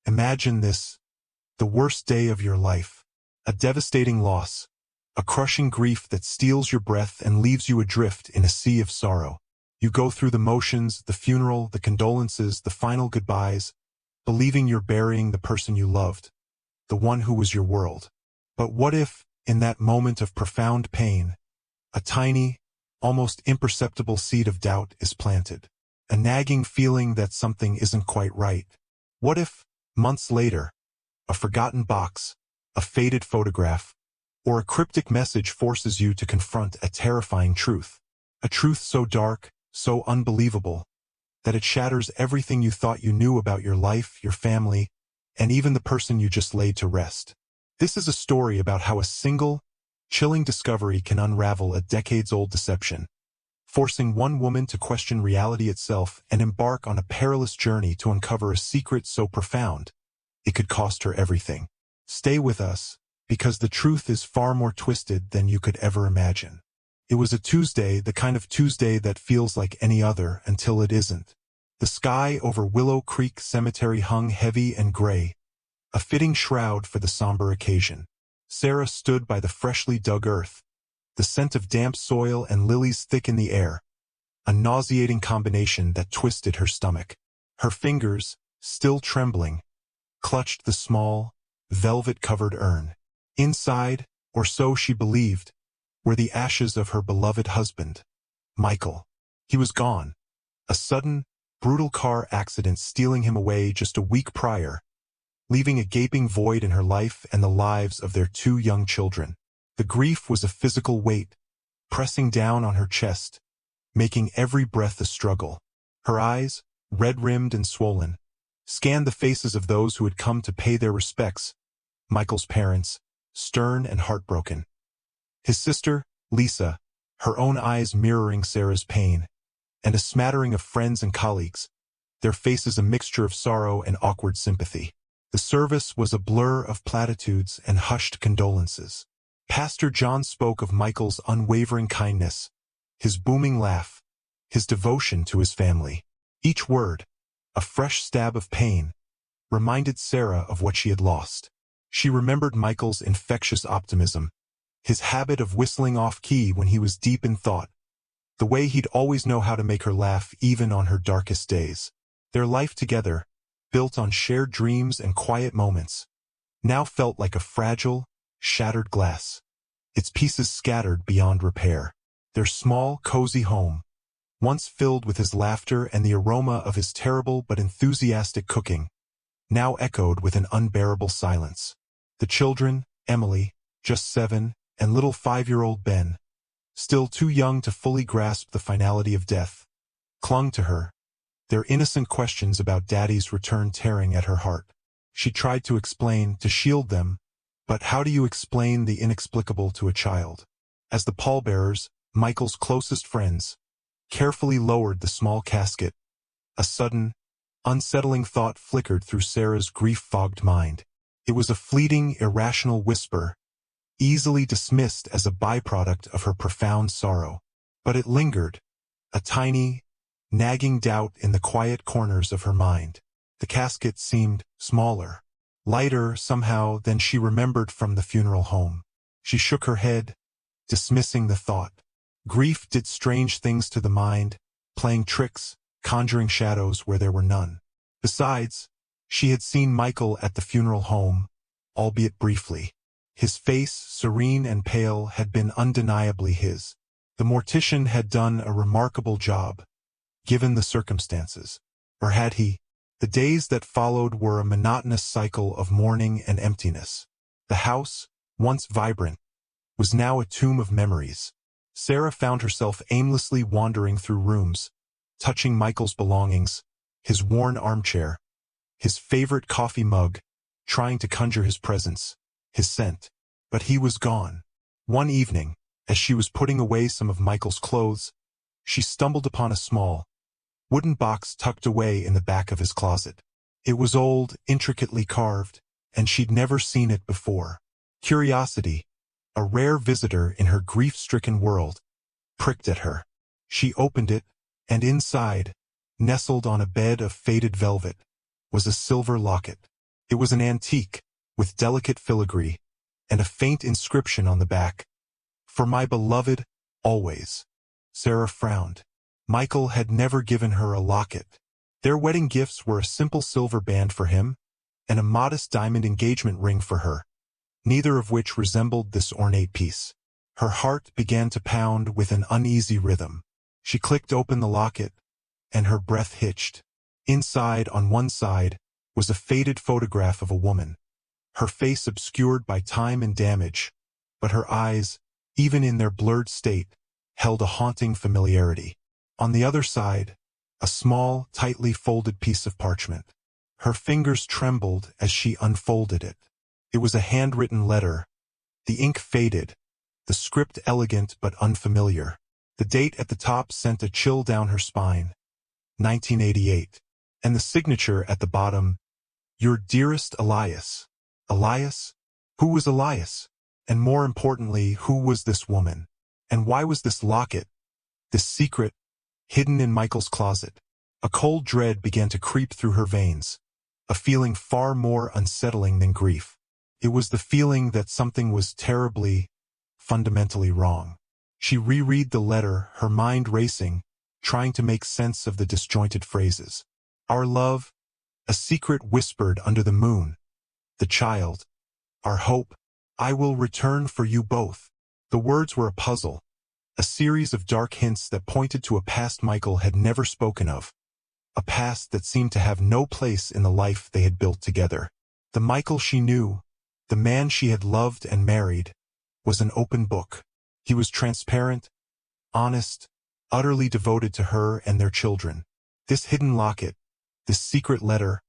Imagine this: the worst day of your life. A devastating loss. A crushing grief that steals your breath and leaves you adrift in a sea of sorrow. You go through the motions, the funeral, the condolences, the final goodbyes, believing you're burying the person you loved, the one who was your world. But what if, in that moment of profound pain, a tiny, almost imperceptible seed of doubt is planted? A nagging feeling that something isn't quite right. What if, months later, a forgotten box, a faded photograph, or a cryptic message forces you to confront a terrifying truth? A truth so dark, so unbelievable, that it shatters everything you thought you knew about your life, your family, and even the person you just laid to rest. This is a story about how a single, chilling discovery can unravel a decades-old deception, forcing one woman to question reality itself and embark on a perilous journey to uncover a secret so profound it could cost her everything. Stay with us, because the truth is far more twisted than you could ever imagine. It was a Tuesday, the kind of Tuesday that feels like any other until it isn't. The sky over Willow Creek Cemetery hung heavy and gray, a fitting shroud for the somber occasion. Sarah stood by the freshly dug earth, the scent of damp soil and lilies thick in the air, a nauseating combination that twisted her stomach. Her fingers, still trembling, clutched the small, velvet-covered urn. Inside, or so she believed, were the ashes of her beloved husband, Michael. He was gone. A sudden, brutal car accident stealing him away just a week prior, leaving a gaping void in her life and the lives of their two young children. The grief was a physical weight, pressing down on her chest, making every breath a struggle. Her eyes, red-rimmed and swollen, scanned the faces of those who had come to pay their respects. Michael's parents, stern and heartbroken. His sister, Lisa, her own eyes mirroring Sarah's pain, and a smattering of friends and colleagues, their faces a mixture of sorrow and awkward sympathy. The service was a blur of platitudes and hushed condolences. Pastor John spoke of Michael's unwavering kindness, his booming laugh, his devotion to his family. Each word, a fresh stab of pain, reminded Sarah of what she had lost. She remembered Michael's infectious optimism, his habit of whistling off-key when he was deep in thought, the way he'd always know how to make her laugh even on her darkest days. Their life together, built on shared dreams and quiet moments, now felt like a fragile, shattered glass, its pieces scattered beyond repair. Their small, cozy home, once filled with his laughter and the aroma of his terrible but enthusiastic cooking, now echoed with an unbearable silence. The children, Emily, just 7, and little 5-year-old Ben, still too young to fully grasp the finality of death, clung to her, their innocent questions about Daddy's return tearing at her heart. She tried to explain, to shield them, but how do you explain the inexplicable to a child? As the pallbearers, Michael's closest friends, carefully lowered the small casket, a sudden, unsettling thought flickered through Sarah's grief-fogged mind. It was a fleeting, irrational whisper, easily dismissed as a byproduct of her profound sorrow. But it lingered, a tiny, nagging doubt in the quiet corners of her mind. The casket seemed smaller, lighter somehow than she remembered from the funeral home. She shook her head, dismissing the thought. Grief did strange things to the mind, playing tricks, conjuring shadows where there were none. Besides, she had seen Michael at the funeral home, albeit briefly. His face, serene and pale, had been undeniably his. The mortician had done a remarkable job, given the circumstances. Or had he? The days that followed were a monotonous cycle of mourning and emptiness. The house, once vibrant, was now a tomb of memories. Sarah found herself aimlessly wandering through rooms, touching Michael's belongings, his worn armchair, his favorite coffee mug, trying to conjure his presence, his scent. But he was gone. One evening, as she was putting away some of Michael's clothes, she stumbled upon a small, wooden box tucked away in the back of his closet. It was old, intricately carved, and she'd never seen it before. Curiosity, a rare visitor in her grief-stricken world, pricked at her. She opened it, and inside, nestled on a bed of faded velvet, was a silver locket. It was an antique, with delicate filigree, and a faint inscription on the back. "For my beloved, always." Sarah frowned. Michael had never given her a locket. Their wedding gifts were a simple silver band for him, and a modest diamond engagement ring for her, neither of which resembled this ornate piece. Her heart began to pound with an uneasy rhythm. She clicked open the locket, and her breath hitched. Inside, on one side, was a faded photograph of a woman, her face obscured by time and damage, but her eyes, even in their blurred state, held a haunting familiarity. On the other side, a small, tightly folded piece of parchment. Her fingers trembled as she unfolded it. It was a handwritten letter, the ink faded, the script elegant but unfamiliar. The date at the top sent a chill down her spine, 1988, and the signature at the bottom, "Your dearest Elias." Elias? Who was Elias? And more importantly, who was this woman? And why was this locket, this secret, hidden in Michael's closet? A cold dread began to creep through her veins, a feeling far more unsettling than grief. It was the feeling that something was terribly, fundamentally wrong. She reread the letter, her mind racing, trying to make sense of the disjointed phrases. Our love, a secret whispered under the moon. The child, our hope, I will return for you both. The words were a puzzle, a series of dark hints that pointed to a past Michael had never spoken of, a past that seemed to have no place in the life they had built together. The Michael she knew, the man she had loved and married, was an open book. He was transparent, honest, utterly devoted to her and their children. This hidden locket, this secret letter,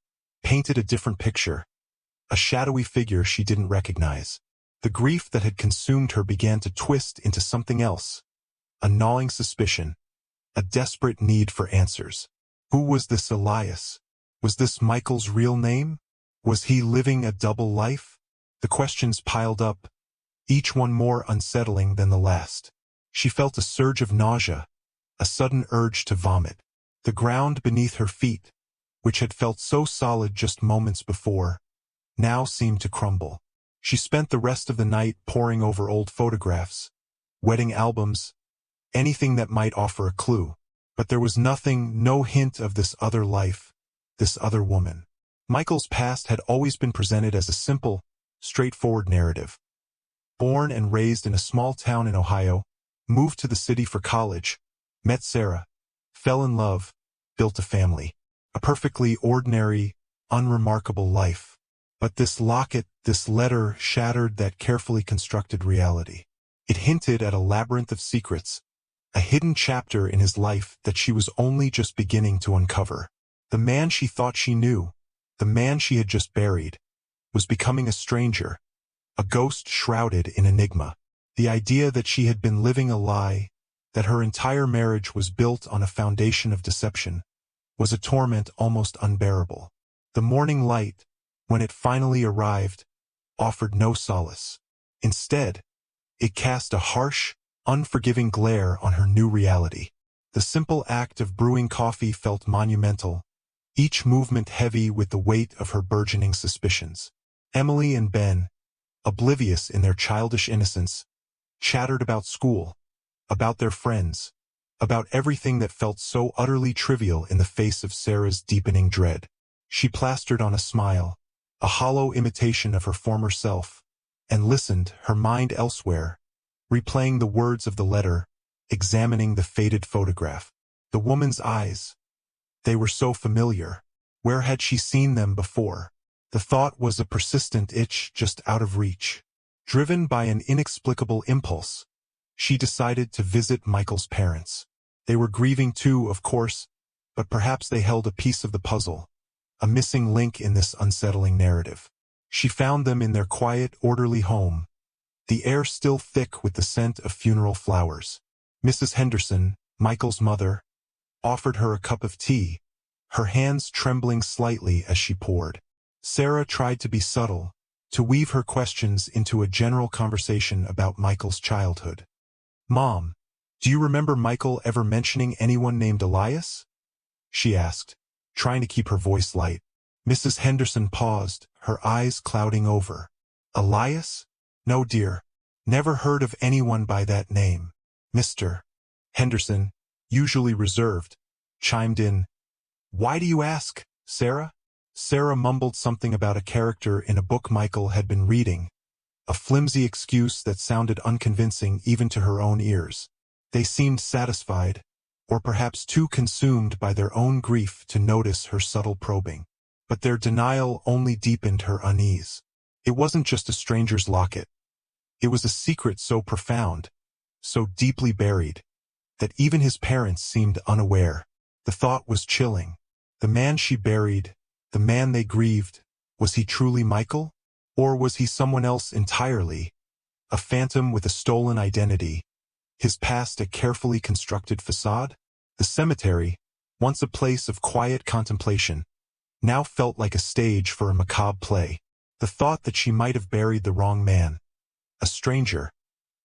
painted a different picture, a shadowy figure she didn't recognize. The grief that had consumed her began to twist into something else, a gnawing suspicion, a desperate need for answers. Who was this Elias? Was this Michael's real name? Was he living a double life? The questions piled up, each one more unsettling than the last. She felt a surge of nausea, a sudden urge to vomit. The ground beneath her feet, which had felt so solid just moments before, now seemed to crumble. She spent the rest of the night poring over old photographs, wedding albums, anything that might offer a clue. But there was nothing, no hint of this other life, this other woman. Michael's past had always been presented as a simple, straightforward narrative. Born and raised in a small town in Ohio, moved to the city for college, met Sarah, fell in love, built a family. A perfectly ordinary, unremarkable life. But this locket, this letter, shattered that carefully constructed reality. It hinted at a labyrinth of secrets, a hidden chapter in his life that she was only just beginning to uncover. The man she thought she knew, the man she had just buried, was becoming a stranger, a ghost shrouded in enigma. The idea that she had been living a lie, that her entire marriage was built on a foundation of deception, was a torment almost unbearable. The morning light, when it finally arrived, offered no solace. Instead, it cast a harsh, unforgiving glare on her new reality. The simple act of brewing coffee felt monumental, each movement heavy with the weight of her burgeoning suspicions. Emily and Ben, oblivious in their childish innocence, chattered about school, about their friends, about everything that felt so utterly trivial in the face of Sarah's deepening dread. She plastered on a smile, a hollow imitation of her former self, and listened, her mind elsewhere, replaying the words of the letter, examining the faded photograph. The woman's eyes. They were so familiar. Where had she seen them before? The thought was a persistent itch just out of reach. Driven by an inexplicable impulse, she decided to visit Michael's parents. They were grieving too, of course, but perhaps they held a piece of the puzzle, a missing link in this unsettling narrative. She found them in their quiet, orderly home, the air still thick with the scent of funeral flowers. Mrs. Henderson, Michael's mother, offered her a cup of tea, her hands trembling slightly as she poured. Sarah tried to be subtle, to weave her questions into a general conversation about Michael's childhood. "Mom, do you remember Michael ever mentioning anyone named Elias?" she asked, trying to keep her voice light. Mrs. Henderson paused, her eyes clouding over. Elias? No, dear. Never heard of anyone by that name. Mr. Henderson, usually reserved, chimed in. Why do you ask, Sarah? Sarah mumbled something about a character in a book Michael had been reading, a flimsy excuse that sounded unconvincing even to her own ears. They seemed satisfied, or perhaps too consumed by their own grief to notice her subtle probing. But their denial only deepened her unease. It wasn't just a stranger's locket. It was a secret so profound, so deeply buried, that even his parents seemed unaware. The thought was chilling. The man she buried, the man they grieved, was he truly Michael? Or was he someone else entirely? A phantom with a stolen identity, his past a carefully constructed facade? The cemetery, once a place of quiet contemplation, now felt like a stage for a macabre play. The thought that she might have buried the wrong man, a stranger,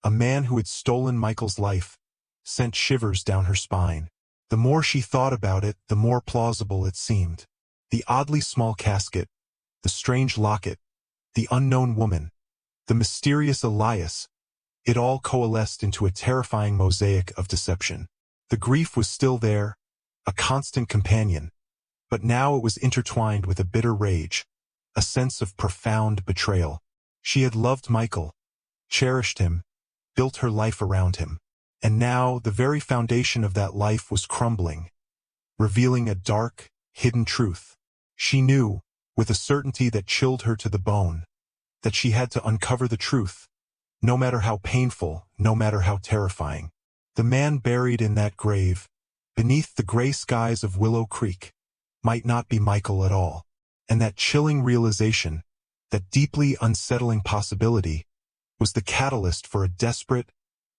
a man who had stolen Michael's life, sent shivers down her spine. The more she thought about it, the more plausible it seemed. The oddly small casket, the strange locket, the unknown woman, the mysterious Elias, it all coalesced into a terrifying mosaic of deception. The grief was still there, a constant companion, but now it was intertwined with a bitter rage, a sense of profound betrayal. She had loved Michael, cherished him, built her life around him, and now the very foundation of that life was crumbling, revealing a dark, hidden truth. She knew, with a certainty that chilled her to the bone, that she had to uncover the truth, no matter how painful, no matter how terrifying. The man buried in that grave, beneath the gray skies of Willow Creek, might not be Michael at all. And that chilling realization, that deeply unsettling possibility, was the catalyst for a desperate,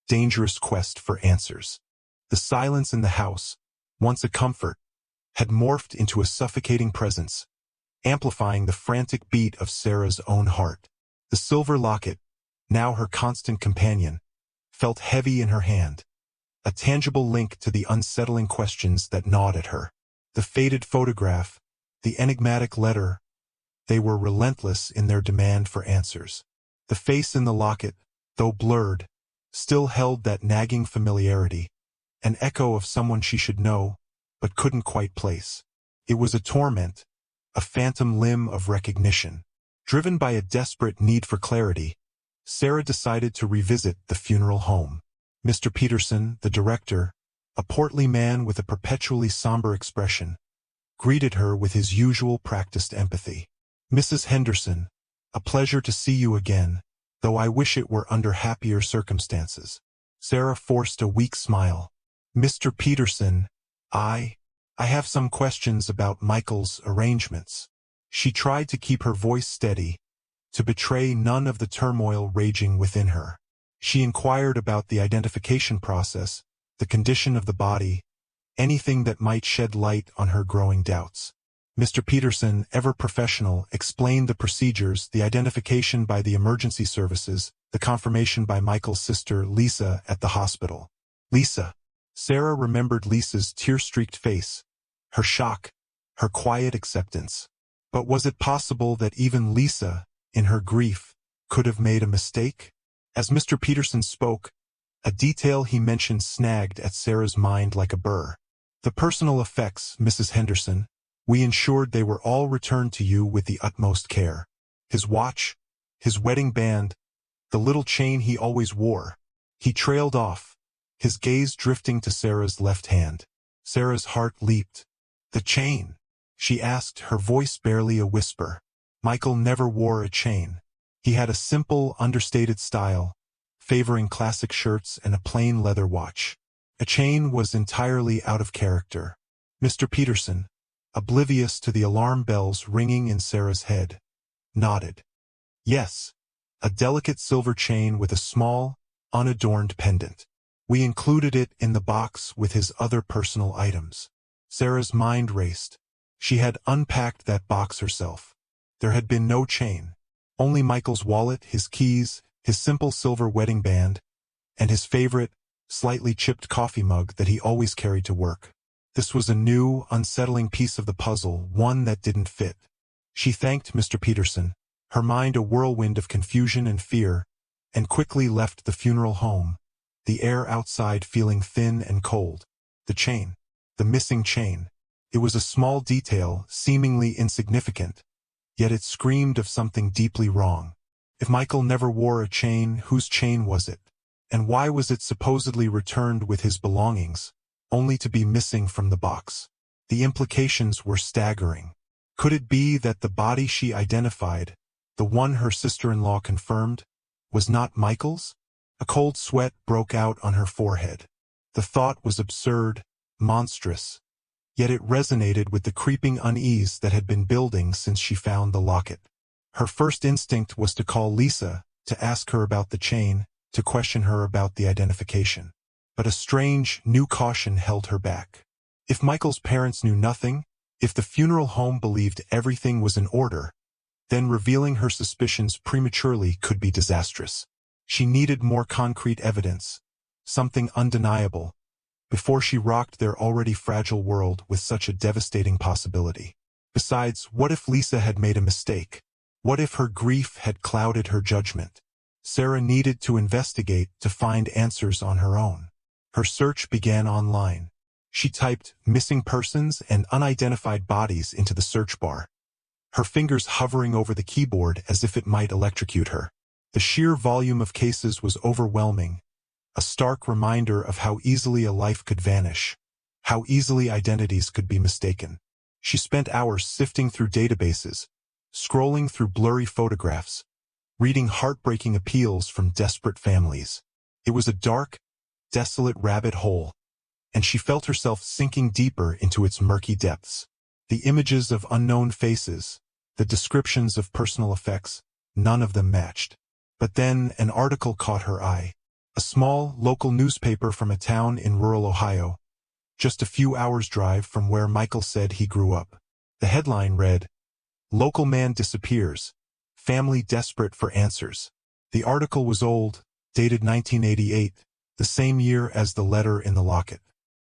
dangerous quest for answers. The silence in the house, once a comfort, had morphed into a suffocating presence, amplifying the frantic beat of Sarah's own heart. The silver locket, now her constant companion, felt heavy in her hand, a tangible link to the unsettling questions that gnawed at her. The faded photograph, the enigmatic letter, they were relentless in their demand for answers. The face in the locket, though blurred, still held that nagging familiarity, an echo of someone she should know, but couldn't quite place. It was a torment, a phantom limb of recognition. Driven by a desperate need for clarity, Sarah decided to revisit the funeral home. Mr. Peterson, the director, a portly man with a perpetually somber expression, greeted her with his usual practiced empathy. Mrs. Henderson, a pleasure to see you again, though I wish it were under happier circumstances. Sarah forced a weak smile. Mr. Peterson, I have some questions about Michael's arrangements. She tried to keep her voice steady, to betray none of the turmoil raging within her. She inquired about the identification process, the condition of the body, anything that might shed light on her growing doubts. Mr. Peterson, ever professional, explained the procedures, the identification by the emergency services, the confirmation by Michael's sister, Lisa, at the hospital. Lisa. Sarah remembered Lisa's tear-streaked face, her shock, her quiet acceptance. But was it possible that even Lisa, in her grief, could have made a mistake? As Mr. Peterson spoke, a detail he mentioned snagged at Sarah's mind like a burr. The personal effects, Mrs. Henderson, we ensured they were all returned to you with the utmost care. His watch, his wedding band, the little chain he always wore. He trailed off, his gaze drifting to Sarah's left hand. Sarah's heart leaped. The chain? She asked, her voice barely a whisper. Michael never wore a chain. He had a simple, understated style, favoring classic shirts and a plain leather watch. A chain was entirely out of character. Mr. Peterson, oblivious to the alarm bells ringing in Sarah's head, nodded. Yes, a delicate silver chain with a small, unadorned pendant. We included it in the box with his other personal items. Sarah's mind raced. She had unpacked that box herself. There had been no chain. Only Michael's wallet, his keys, his simple silver wedding band, and his favorite, slightly chipped coffee mug that he always carried to work. This was a new, unsettling piece of the puzzle, one that didn't fit. She thanked Mr. Peterson, her mind a whirlwind of confusion and fear, and quickly left the funeral home, the air outside feeling thin and cold. The chain. The missing chain. It was a small detail, seemingly insignificant, yet it screamed of something deeply wrong. If Michael never wore a chain, whose chain was it? And why was it supposedly returned with his belongings, only to be missing from the box? The implications were staggering. Could it be that the body she identified, the one her sister-in-law confirmed, was not Michael's? A cold sweat broke out on her forehead. The thought was absurd, monstrous, yet it resonated with the creeping unease that had been building since she found the locket. Her first instinct was to call Lisa, to ask her about the chain, to question her about the identification. But a strange, new caution held her back. If Michael's parents knew nothing, if the funeral home believed everything was in order, then revealing her suspicions prematurely could be disastrous. She needed more concrete evidence, something undeniable, before she rocked their already fragile world with such a devastating possibility. Besides, what if Lisa had made a mistake? What if her grief had clouded her judgment? Sarah needed to investigate, to find answers on her own. Her search began online. She typed "missing persons" and "unidentified bodies" into the search bar, her fingers hovering over the keyboard as if it might electrocute her. The sheer volume of cases was overwhelming, a stark reminder of how easily a life could vanish, how easily identities could be mistaken. She spent hours sifting through databases, scrolling through blurry photographs, reading heartbreaking appeals from desperate families. It was a dark, desolate rabbit hole, and she felt herself sinking deeper into its murky depths. The images of unknown faces, the descriptions of personal effects, none of them matched. But then an article caught her eye. A small, local newspaper from a town in rural Ohio, just a few hours' drive from where Michael said he grew up. The headline read, "Local man disappears. Family desperate for answers." The article was old, dated 1988, the same year as the letter in the locket.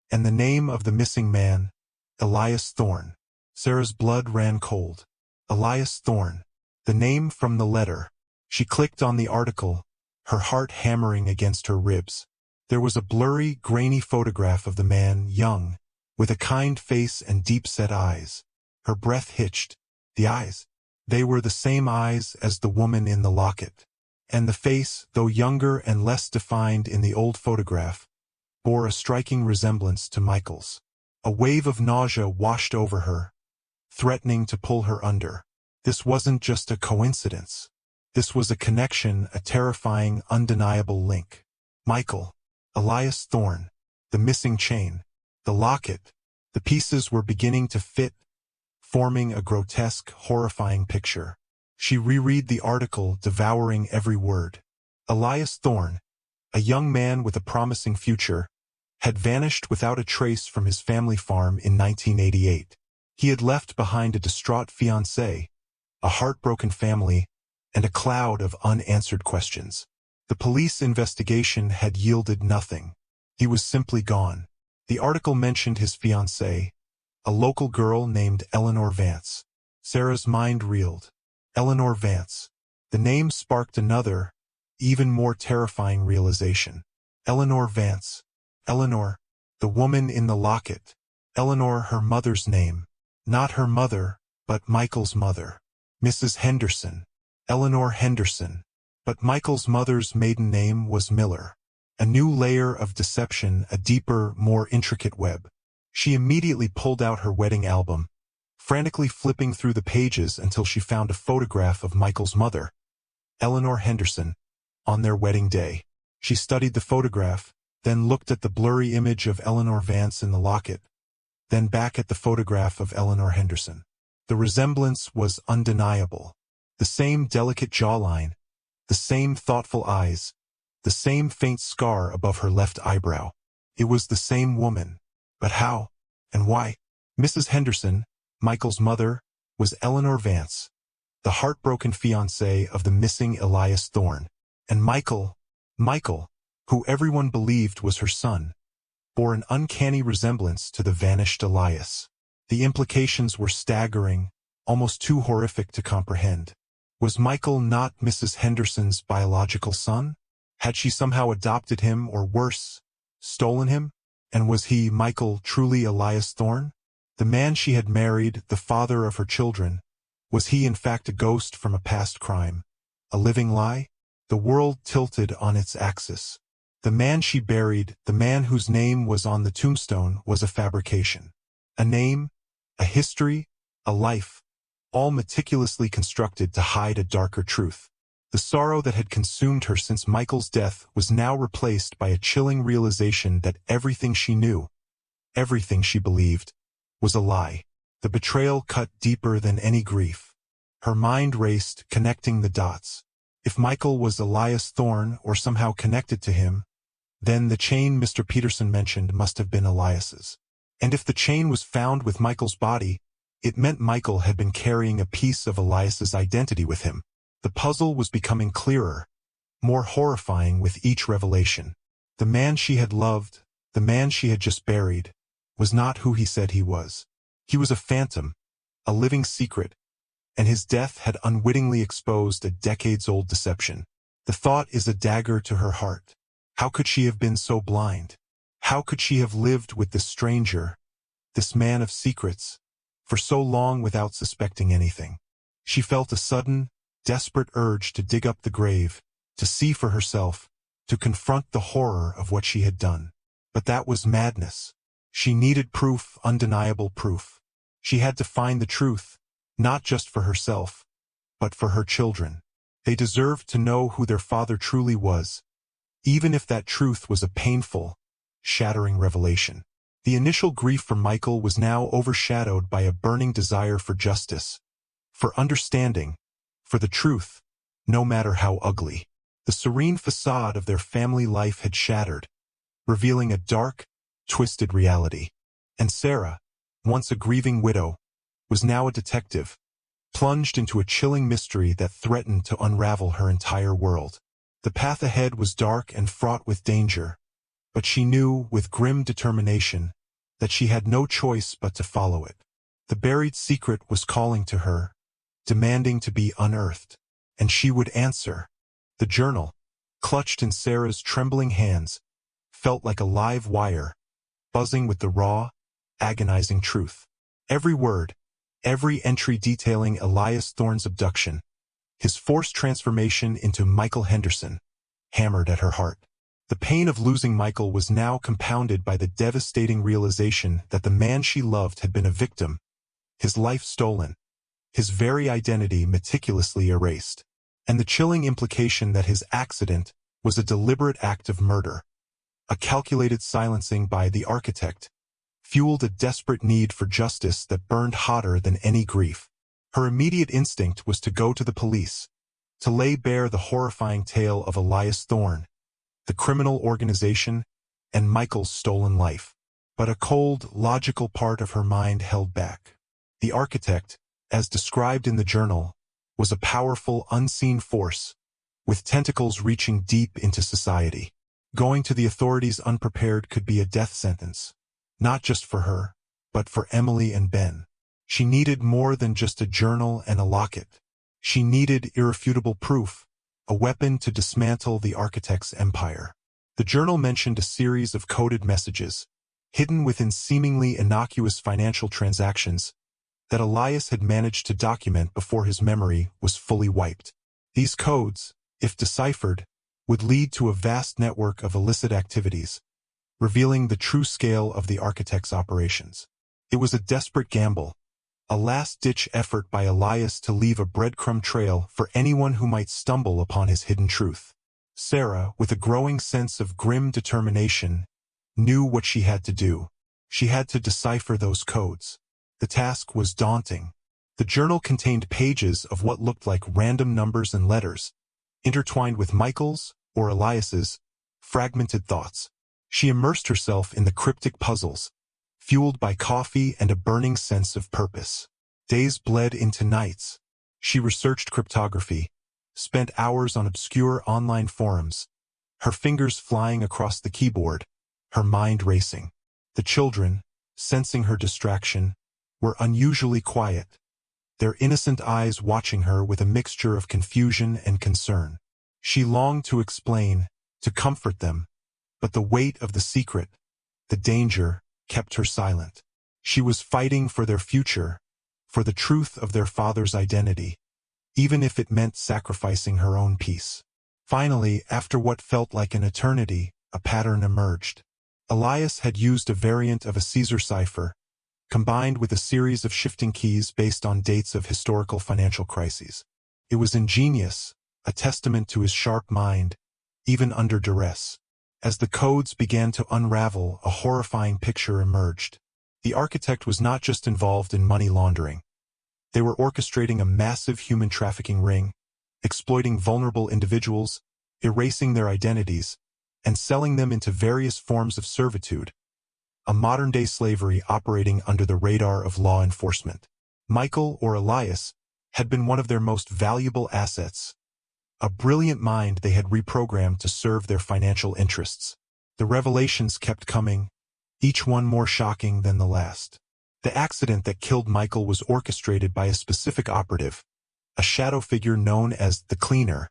And the name of the missing man, Elias Thorne. Sarah's blood ran cold. Elias Thorne. The name from the letter. She clicked on the article, her heart hammering against her ribs. There was a blurry, grainy photograph of the man, young, with a kind face and deep-set eyes. Her breath hitched. The eyes. They were the same eyes as the woman in the locket. And the face, though younger and less defined in the old photograph, bore a striking resemblance to Michael's. A wave of nausea washed over her, threatening to pull her under. This wasn't just a coincidence. This was a connection, a terrifying, undeniable link. Michael, Elias Thorne, the missing chain, the locket. The pieces were beginning to fit, forming a grotesque, horrifying picture. She reread the article, devouring every word. Elias Thorne, a young man with a promising future, had vanished without a trace from his family farm in 1988. He had left behind a distraught fiancée, a heartbroken family, and a cloud of unanswered questions. The police investigation had yielded nothing. He was simply gone. The article mentioned his fiancée, a local girl named Eleanor Vance. Sarah's mind reeled. Eleanor Vance. The name sparked another, even more terrifying realization. Eleanor Vance. Eleanor, the woman in the locket. Eleanor, her mother's name. Not her mother, but Michael's mother. Mrs. Henderson. Eleanor Henderson. But Michael's mother's maiden name was Miller. A new layer of deception, a deeper, more intricate web. She immediately pulled out her wedding album, frantically flipping through the pages until she found a photograph of Michael's mother, Eleanor Henderson, on their wedding day. She studied the photograph, then looked at the blurry image of Eleanor Vance in the locket, then back at the photograph of Eleanor Henderson. The resemblance was undeniable. The same delicate jawline, the same thoughtful eyes, the same faint scar above her left eyebrow. It was the same woman. But how? And why? Mrs. Henderson, Michael's mother, was Eleanor Vance, the heartbroken fiancé of the missing Elias Thorne. And Michael, who everyone believed was her son, bore an uncanny resemblance to the vanished Elias. The implications were staggering, almost too horrific to comprehend. Was Michael not Mrs. Henderson's biological son? Had she somehow adopted him, or worse, stolen him? And was he, Michael, truly Elias Thorne? The man she had married, the father of her children, was he in fact a ghost from a past crime? A living lie? The world tilted on its axis. The man she buried, the man whose name was on the tombstone, was a fabrication. A name, a history, a life, all meticulously constructed to hide a darker truth. The sorrow that had consumed her since Michael's death was now replaced by a chilling realization that everything she knew, everything she believed, was a lie. The betrayal cut deeper than any grief. Her mind raced, connecting the dots. If Michael was Elias Thorne or somehow connected to him, then the chain Mr. Peterson mentioned must have been Elias's. And if the chain was found with Michael's body, it meant Michael had been carrying a piece of Elias's identity with him. The puzzle was becoming clearer, more horrifying with each revelation. The man she had loved, the man she had just buried, was not who he said he was. He was a phantom, a living secret, and his death had unwittingly exposed a decades-old deception. The thought is a dagger to her heart. How could she have been so blind? How could she have lived with this stranger, this man of secrets, for so long without suspecting anything? She felt a sudden, desperate urge to dig up the grave, to see for herself, to confront the horror of what she had done. But that was madness. She needed proof, undeniable proof. She had to find the truth, not just for herself, but for her children. They deserved to know who their father truly was, even if that truth was a painful, shattering revelation. The initial grief for Michael was now overshadowed by a burning desire for justice, for understanding, for the truth, no matter how ugly. The serene facade of their family life had shattered, revealing a dark, twisted reality. And Sarah, once a grieving widow, was now a detective, plunged into a chilling mystery that threatened to unravel her entire world. The path ahead was dark and fraught with danger, but she knew, with grim determination, that she had no choice but to follow it. The buried secret was calling to her, demanding to be unearthed, and she would answer. The journal, clutched in Sarah's trembling hands, felt like a live wire, buzzing with the raw, agonizing truth. Every word, every entry detailing Elias Thorne's abduction, his forced transformation into Michael Henderson, hammered at her heart. The pain of losing Michael was now compounded by the devastating realization that the man she loved had been a victim, his life stolen, his very identity meticulously erased, and the chilling implication that his accident was a deliberate act of murder. A calculated silencing by the architect fueled a desperate need for justice that burned hotter than any grief. Her immediate instinct was to go to the police, to lay bare the horrifying tale of Elias Thorne, the criminal organization, and Michael's stolen life. But a cold, logical part of her mind held back. The architect, as described in the journal, was a powerful, unseen force, with tentacles reaching deep into society. Going to the authorities unprepared could be a death sentence, not just for her, but for Emily and Ben. She needed more than just a journal and a locket. She needed irrefutable proof, a weapon to dismantle the architect's empire. The journal mentioned a series of coded messages, hidden within seemingly innocuous financial transactions, that Elias had managed to document before his memory was fully wiped. These codes, if deciphered, would lead to a vast network of illicit activities, revealing the true scale of the architect's operations. It was a desperate gamble, a last-ditch effort by Elias to leave a breadcrumb trail for anyone who might stumble upon his hidden truth. Sarah, with a growing sense of grim determination, knew what she had to do. She had to decipher those codes. The task was daunting. The journal contained pages of what looked like random numbers and letters, intertwined with Michael's, or Elias's, fragmented thoughts. She immersed herself in the cryptic puzzles, fueled by coffee and a burning sense of purpose. Days bled into nights. She researched cryptography, spent hours on obscure online forums, her fingers flying across the keyboard, her mind racing. The children, sensing her distraction, were unusually quiet, their innocent eyes watching her with a mixture of confusion and concern. She longed to explain, to comfort them, but the weight of the secret, the danger, kept her silent. She was fighting for their future, for the truth of their father's identity, even if it meant sacrificing her own peace. Finally, after what felt like an eternity, a pattern emerged. Elias had used a variant of a Caesar cipher, combined with a series of shifting keys based on dates of historical financial crises. It was ingenious, a testament to his sharp mind, even under duress. As the codes began to unravel, a horrifying picture emerged. The architect was not just involved in money laundering. They were orchestrating a massive human trafficking ring, exploiting vulnerable individuals, erasing their identities, and selling them into various forms of servitude, a modern-day slavery operating under the radar of law enforcement. Michael, or Elias, had been one of their most valuable assets, a brilliant mind they had reprogrammed to serve their financial interests. The revelations kept coming, each one more shocking than the last. The accident that killed Michael was orchestrated by a specific operative, a shadow figure known as the Cleaner,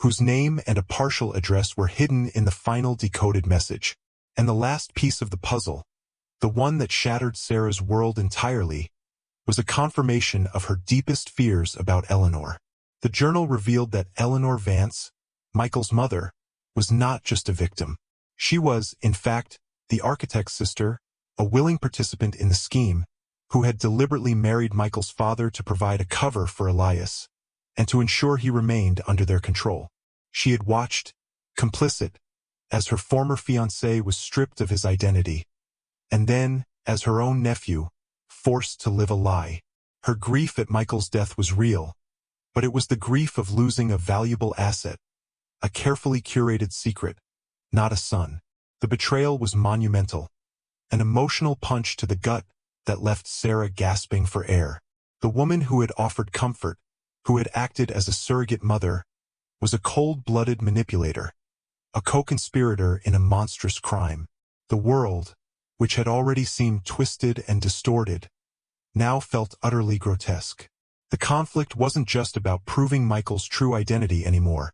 whose name and a partial address were hidden in the final decoded message. And the last piece of the puzzle, the one that shattered Sarah's world entirely, was a confirmation of her deepest fears about Eleanor. The journal revealed that Eleanor Vance, Michael's mother, was not just a victim. She was, in fact, the architect's sister, a willing participant in the scheme, who had deliberately married Michael's father to provide a cover for Elias, and to ensure he remained under their control. She had watched, complicit, as her former fiancé was stripped of his identity, and then, as her own nephew, forced to live a lie. Her grief at Michael's death was real, but it was the grief of losing a valuable asset, a carefully curated secret, not a son. The betrayal was monumental, an emotional punch to the gut that left Sarah gasping for air. The woman who had offered comfort, who had acted as a surrogate mother, was a cold-blooded manipulator, a co-conspirator in a monstrous crime. The world, which had already seemed twisted and distorted, now felt utterly grotesque. The conflict wasn't just about proving Michael's true identity anymore.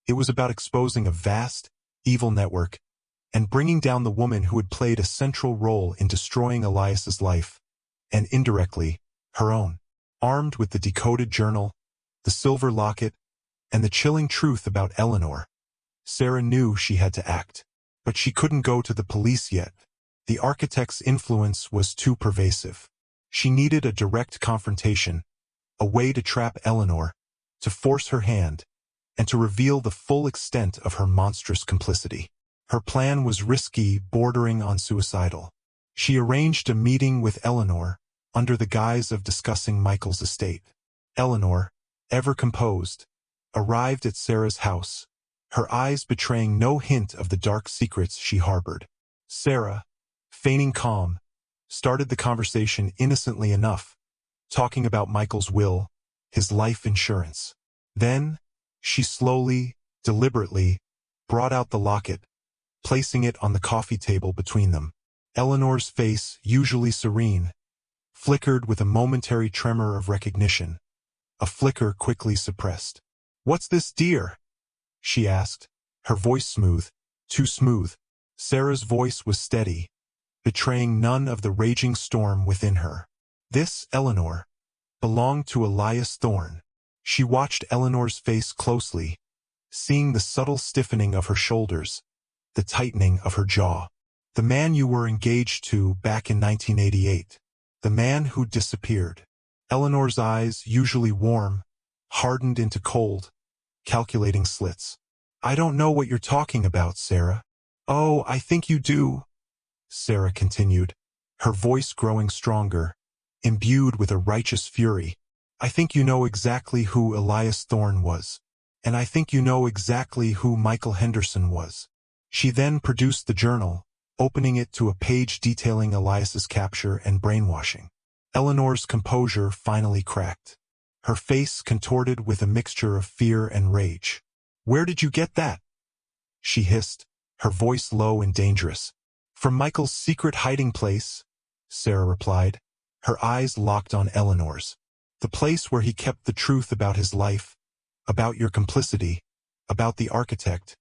It was about exposing a vast, evil network and bringing down the woman who had played a central role in destroying Elias's life, and indirectly, her own. Armed with the decoded journal, the silver locket, and the chilling truth about Eleanor, Sarah knew she had to act. But she couldn't go to the police yet. The architect's influence was too pervasive. She needed a direct confrontation, a way to trap Eleanor, to force her hand, and to reveal the full extent of her monstrous complicity. Her plan was risky, bordering on suicidal. She arranged a meeting with Eleanor, under the guise of discussing Michael's estate. Eleanor, ever composed, arrived at Sarah's house, her eyes betraying no hint of the dark secrets she harbored. Sarah, feigning calm, started the conversation innocently enough, talking about Michael's will, his life insurance. Then, she slowly, deliberately, brought out the locket, placing it on the coffee table between them. Eleanor's face, usually serene, flickered with a momentary tremor of recognition, a flicker quickly suppressed. "What's this, dear?" she asked, her voice smooth, too smooth. Sarah's voice was steady, betraying none of the raging storm within her. This, Eleanor, belonged to Elias Thorne. She watched Eleanor's face closely, seeing the subtle stiffening of her shoulders, the tightening of her jaw. "The man you were engaged to back in 1988. The man who disappeared." Eleanor's eyes, usually warm, hardened into cold, calculating slits. "I don't know what you're talking about, Sarah." "Oh, I think you do," Sarah continued, her voice growing stronger, imbued with a righteous fury. "I think you know exactly who Elias Thorne was. And I think you know exactly who Michael Henderson was." She then produced the journal, opening it to a page detailing Elias's capture and brainwashing. Eleanor's composure finally cracked, her face contorted with a mixture of fear and rage. "Where did you get that?" she hissed, her voice low and dangerous. "From Michael's secret hiding place," Sarah replied, her eyes locked on Eleanor's. The place where he kept the truth about his life, about your complicity, about the architect,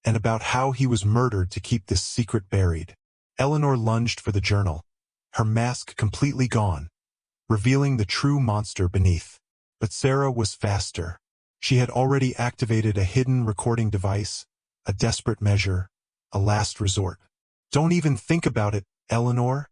and about how he was murdered to keep this secret buried. Eleanor lunged for the journal, her mask completely gone, revealing the true monster beneath. But Sarah was faster. She had already activated a hidden recording device, a desperate measure, a last resort. "Don't even think about it, Eleanor,"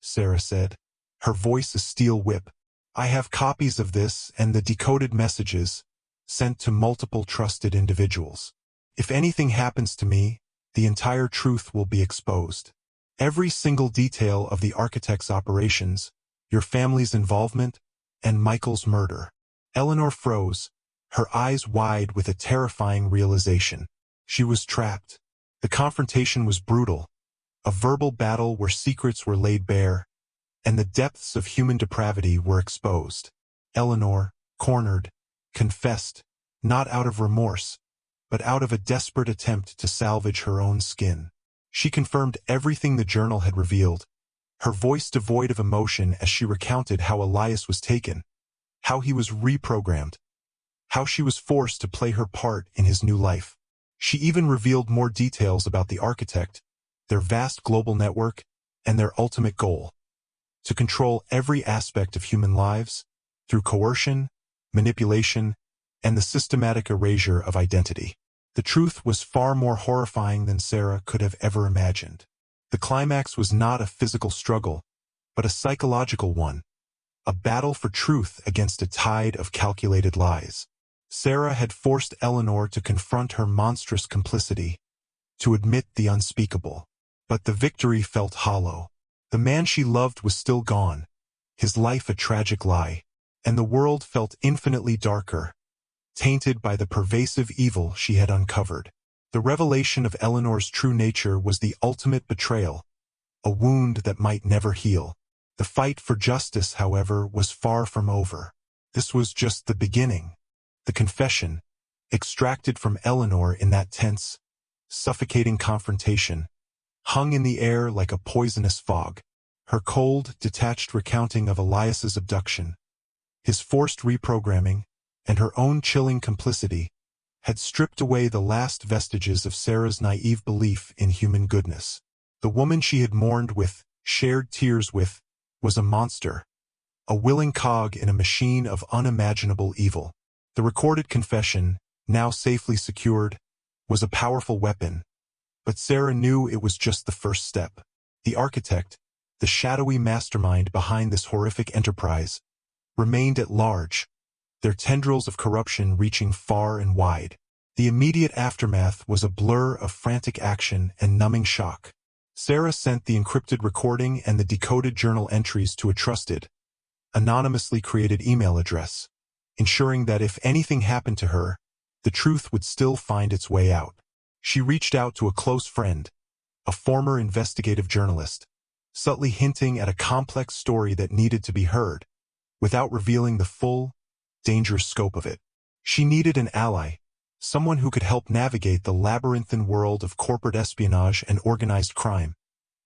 Sarah said, her voice a steel whip. "I have copies of this and the decoded messages, sent to multiple trusted individuals. If anything happens to me, the entire truth will be exposed. Every single detail of the architect's operations, your family's involvement, and Michael's murder." Eleanor froze, her eyes wide with a terrifying realization. She was trapped. The confrontation was brutal, a verbal battle where secrets were laid bare, and the depths of human depravity were exposed. Eleanor, cornered, confessed, not out of remorse, but out of a desperate attempt to salvage her own skin. She confirmed everything the journal had revealed, her voice devoid of emotion as she recounted how Elias was taken, how he was reprogrammed, how she was forced to play her part in his new life. She even revealed more details about the architect, their vast global network, and their ultimate goal: to control every aspect of human lives through coercion, manipulation, and the systematic erasure of identity. The truth was far more horrifying than Sarah could have ever imagined. The climax was not a physical struggle, but a psychological one, a battle for truth against a tide of calculated lies. Sarah had forced Eleanor to confront her monstrous complicity, to admit the unspeakable. But the victory felt hollow. The man she loved was still gone, his life a tragic lie, and the world felt infinitely darker, tainted by the pervasive evil she had uncovered. The revelation of Eleanor's true nature was the ultimate betrayal, a wound that might never heal. The fight for justice, however, was far from over. This was just the beginning. The confession, extracted from Eleanor in that tense, suffocating confrontation, hung in the air like a poisonous fog. Her cold, detached recounting of Elias's abduction, his forced reprogramming, and her own chilling complicity had stripped away the last vestiges of Sarah's naive belief in human goodness. The woman she had mourned with, shared tears with, was a monster, a willing cog in a machine of unimaginable evil. The recorded confession, now safely secured, was a powerful weapon, but Sarah knew it was just the first step. The architect, the shadowy mastermind behind this horrific enterprise, remained at large, their tendrils of corruption reaching far and wide. The immediate aftermath was a blur of frantic action and numbing shock. Sarah sent the encrypted recording and the decoded journal entries to a trusted, anonymously created email address, ensuring that if anything happened to her, the truth would still find its way out. She reached out to a close friend, a former investigative journalist, subtly hinting at a complex story that needed to be heard, without revealing the full, dangerous scope of it. She needed an ally, someone who could help navigate the labyrinthine world of corporate espionage and organized crime,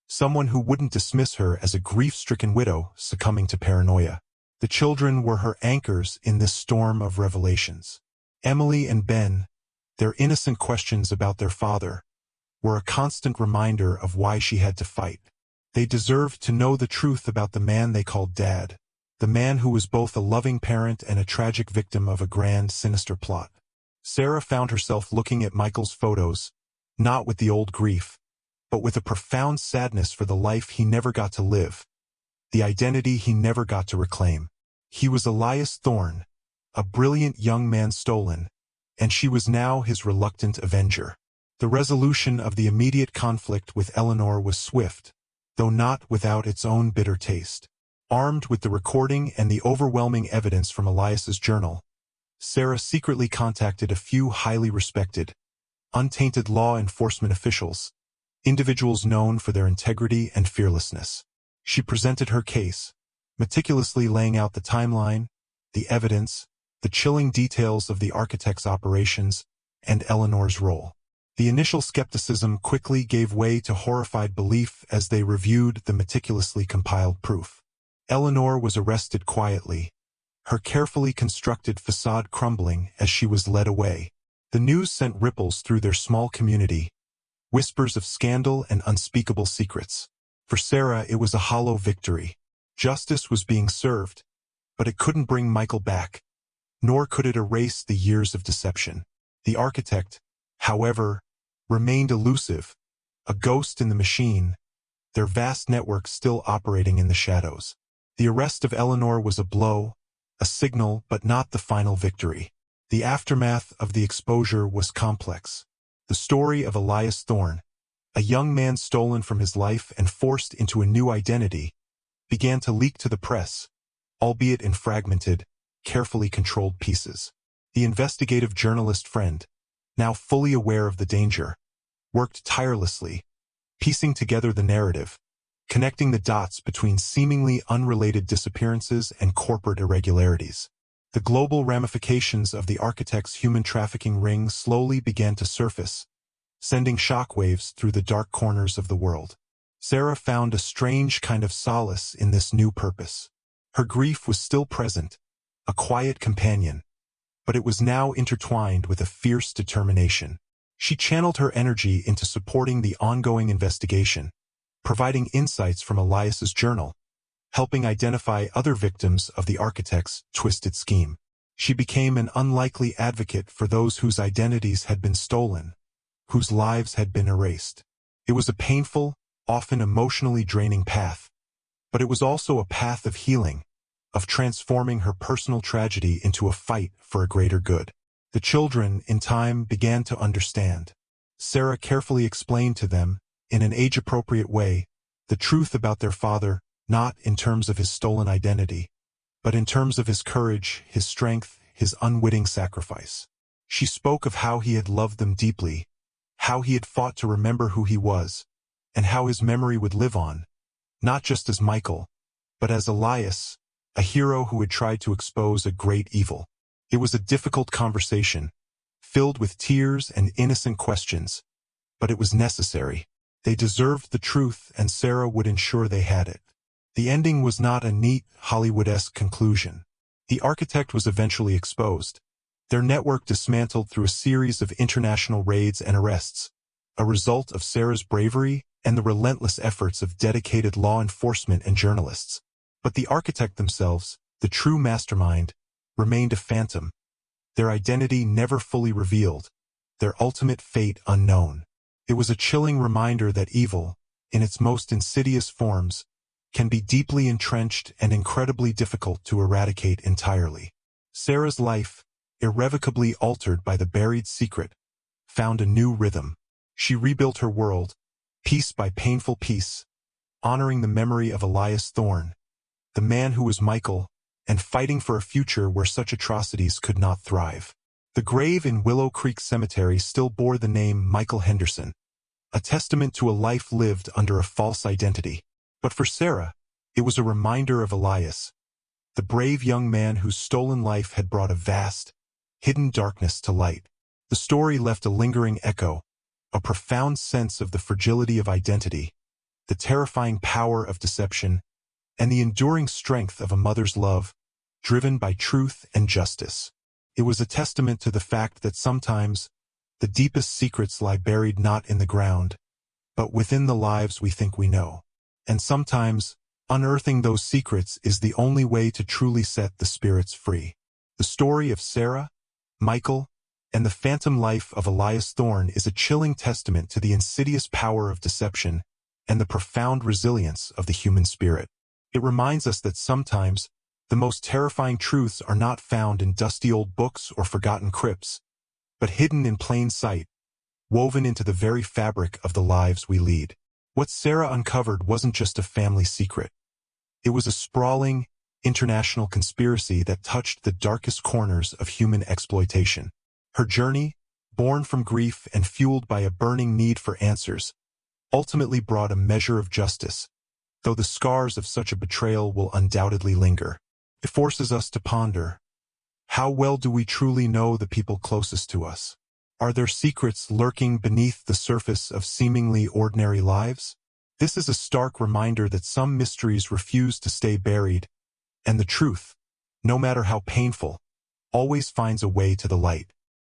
someone who wouldn't dismiss her as a grief-stricken widow succumbing to paranoia. The children were her anchors in this storm of revelations. Emily and Ben, their innocent questions about their father, were a constant reminder of why she had to fight. They deserved to know the truth about the man they called Dad, the man who was both a loving parent and a tragic victim of a grand, sinister plot. Sarah found herself looking at Michael's photos, not with the old grief, but with a profound sadness for the life he never got to live, the identity he never got to reclaim. He was Elias Thorne, a brilliant young man stolen, and she was now his reluctant avenger. The resolution of the immediate conflict with Eleanor was swift, though not without its own bitter taste. Armed with the recording and the overwhelming evidence from Elias's journal, Sarah secretly contacted a few highly respected, untainted law enforcement officials, individuals known for their integrity and fearlessness. She presented her case, meticulously laying out the timeline, the evidence, the chilling details of the architect's operations, and Eleanor's role. The initial skepticism quickly gave way to horrified belief as they reviewed the meticulously compiled proof. Eleanor was arrested quietly, her carefully constructed facade crumbling as she was led away. The news sent ripples through their small community, whispers of scandal and unspeakable secrets. For Sarah, it was a hollow victory. Justice was being served, but it couldn't bring Michael back, nor could it erase the years of deception. The architect, however, remained elusive, a ghost in the machine, their vast network still operating in the shadows. The arrest of Eleanor was a blow, a signal, but not the final victory. The aftermath of the exposure was complex. The story of Elias Thorne, a young man stolen from his life and forced into a new identity, began to leak to the press, albeit in fragmented, carefully controlled pieces. The investigative journalist friend, now fully aware of the danger, worked tirelessly, piecing together the narrative, connecting the dots between seemingly unrelated disappearances and corporate irregularities. The global ramifications of the architect's human trafficking ring slowly began to surface, sending shockwaves through the dark corners of the world. Sarah found a strange kind of solace in this new purpose. Her grief was still present, a quiet companion, but it was now intertwined with a fierce determination. She channeled her energy into supporting the ongoing investigation, providing insights from Elias's journal, helping identify other victims of the architect's twisted scheme. She became an unlikely advocate for those whose identities had been stolen, whose lives had been erased. It was a painful, often emotionally draining path, but it was also a path of healing, of transforming her personal tragedy into a fight for a greater good. The children, in time, began to understand. Sarah carefully explained to them, in an age-appropriate way, the truth about their father, not in terms of his stolen identity, but in terms of his courage, his strength, his unwitting sacrifice. She spoke of how he had loved them deeply, how he had fought to remember who he was, and how his memory would live on, not just as Michael, but as Elias, a hero who had tried to expose a great evil. It was a difficult conversation, filled with tears and innocent questions, but it was necessary. They deserved the truth, and Sarah would ensure they had it. The ending was not a neat, Hollywood-esque conclusion. The architect was eventually exposed, their network dismantled through a series of international raids and arrests, a result of Sarah's bravery and the relentless efforts of dedicated law enforcement and journalists. But the architect themselves, the true mastermind, remained a phantom, their identity never fully revealed, their ultimate fate unknown. It was a chilling reminder that evil, in its most insidious forms, can be deeply entrenched and incredibly difficult to eradicate entirely. Sarah's life, irrevocably altered by the buried secret, found a new rhythm. She rebuilt her world, piece by painful piece, honoring the memory of Elias Thorne, the man who was Michael, and fighting for a future where such atrocities could not thrive. The grave in Willow Creek Cemetery still bore the name Michael Henderson, a testament to a life lived under a false identity. But for Sarah, it was a reminder of Elias, the brave young man whose stolen life had brought a vast, hidden darkness to light. The story left a lingering echo, a profound sense of the fragility of identity, the terrifying power of deception, and the enduring strength of a mother's love, driven by truth and justice. It was a testament to the fact that sometimes the deepest secrets lie buried not in the ground, but within the lives we think we know. And sometimes, unearthing those secrets is the only way to truly set the spirits free. The story of Sarah, Michael, and the phantom life of Elias Thorne is a chilling testament to the insidious power of deception and the profound resilience of the human spirit. It reminds us that sometimes, the most terrifying truths are not found in dusty old books or forgotten crypts, but hidden in plain sight, woven into the very fabric of the lives we lead. What Sarah uncovered wasn't just a family secret. It was a sprawling, international conspiracy that touched the darkest corners of human exploitation. Her journey, born from grief and fueled by a burning need for answers, ultimately brought a measure of justice, though the scars of such a betrayal will undoubtedly linger. It forces us to ponder, how well do we truly know the people closest to us? Are there secrets lurking beneath the surface of seemingly ordinary lives? This is a stark reminder that some mysteries refuse to stay buried, and the truth, no matter how painful, always finds a way to the light.